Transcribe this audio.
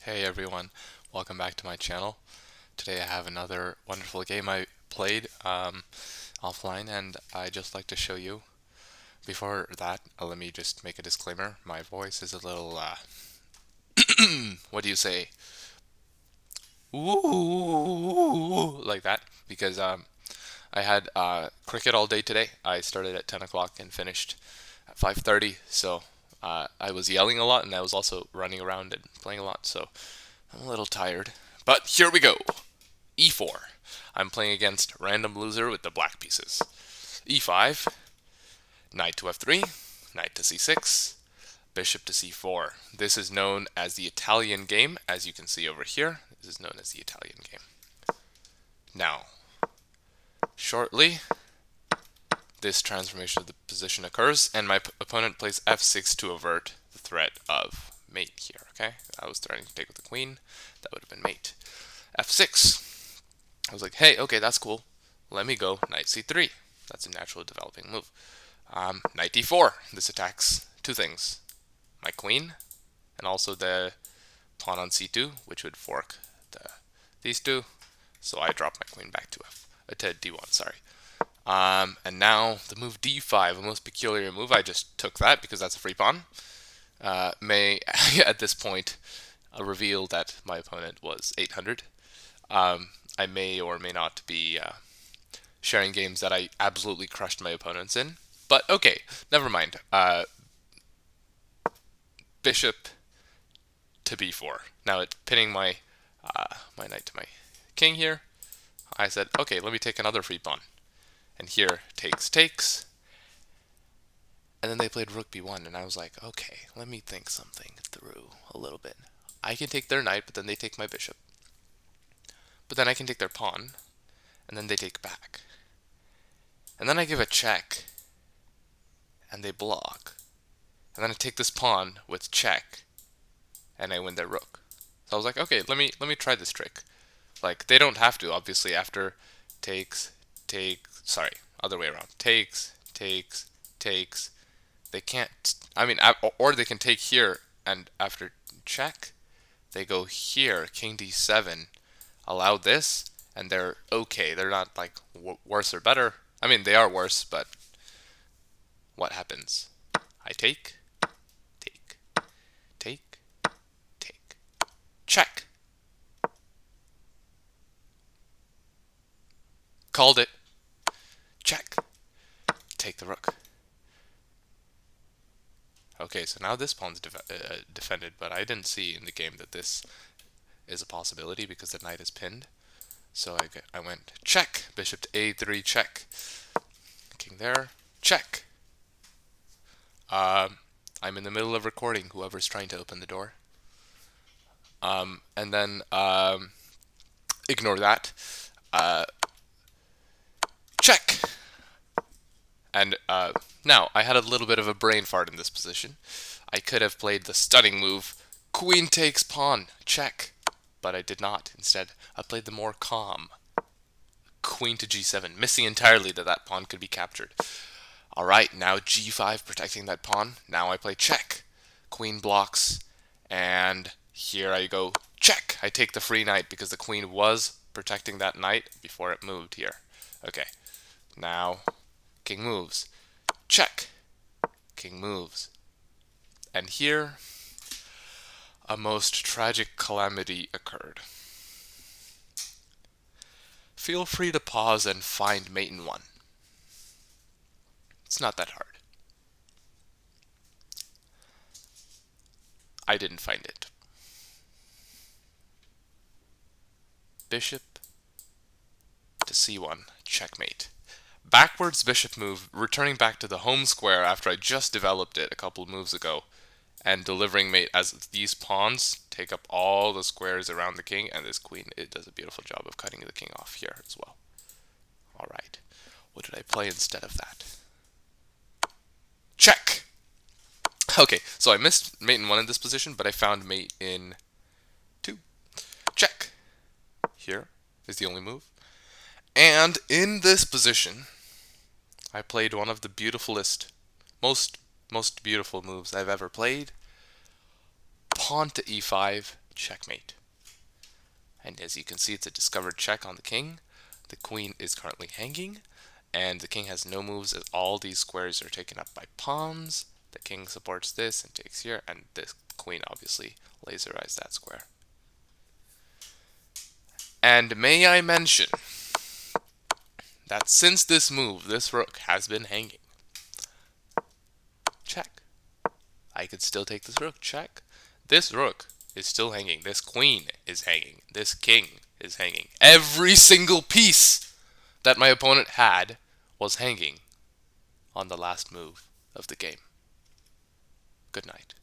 Hey everyone, welcome back to my channel. Today I have another wonderful game I played offline, and I just like to show you. Before that, let me just make a disclaimer. My voice is a little, what do you say? Ooh, like that, because I had cricket all day today. I started at 10 o'clock and finished at 5:30, so I was yelling a lot and I was also running around and playing a lot, so I'm a little tired. But here we go. E4. I'm playing against random loser with the black pieces. E5, knight to F3, knight to C6, bishop to C4. This is known as the Italian game, as you can see over here. This is known as the Italian game. Now, shortly, this transformation of the position occurs, and my opponent plays F6 to avert the threat of mate here, okay? I was threatening to take with the queen. That would have been mate. F6. I was like, hey, okay, that's cool. Let me go knight c3. That's a natural developing move. Knight d4. This attacks two things. My queen, and also the pawn on c2, which would fork these two. So I drop my queen back to d1, sorry. And now the move d5, a most peculiar move. I just took that because that's a free pawn. May, at this point, reveal that my opponent was 800. I may or may not be sharing games that I absolutely crushed my opponents in. But okay, never mind. Bishop to b4. Now it's pinning my knight to my king here. I said, okay, let me take another free pawn. And here, takes. And then they played rook b1, and I was like, okay, let me think something through a little bit. I can take their knight, but then they take my bishop. But then I can take their pawn, and then they take back. And then I give a check, and they block. And then I take this pawn with check, and I win their rook. So I was like, okay, let me try this trick. Like, they don't have to, obviously. After sorry, other way around. Takes. They can't. I mean, or they can take here, and after check, they go here, king d7, allow this, and they're okay. They're not like worse or better. I mean, they are worse, but what happens? I take, take, take, take, check. Called it. Check. Take the rook. Okay, so now this pawn's defended, but I didn't see in the game that this is a possibility because the knight is pinned. So I went check, bishop to a3, check. King there, check. I'm in the middle of recording, whoever's trying to open the door. And then ignore that. Check. And now, I had a little bit of a brain fart in this position. I could have played the stunning move, queen takes pawn, check. But I did not. Instead, I played the more calm queen to g7, missing entirely that that pawn could be captured. Alright, now g5 protecting that pawn. Now I play check. Queen blocks, and here I go check. I take the free knight because the queen was protecting that knight before it moved here. Okay, now king moves. Check. King moves. And here, a most tragic calamity occurred. Feel free to pause and find mate in one. It's not that hard. I didn't find it. Bishop to c1, checkmate. Backwards bishop move, returning back to the home square after I just developed it a couple of moves ago, and delivering mate as these pawns take up all the squares around the king, and this queen, it does a beautiful job of cutting the king off here as well. Alright, what did I play instead of that? Check! Okay, so I missed mate in 1 in this position, but I found mate in 2. Check! Here is the only move. And in this position, I played one of the beautifulest, most beautiful moves I've ever played. Pawn to e5, checkmate. And as you can see, it's a discovered check on the king. The queen is currently hanging, and the king has no moves as all these squares are taken up by pawns. The king supports this and takes here, and the queen obviously laserized that square. And may I mention that since this move, this rook has been hanging. Check. I could still take this rook. Check. This rook is still hanging. This queen is hanging. This king is hanging. Every single piece that my opponent had was hanging on the last move of the game. Good night.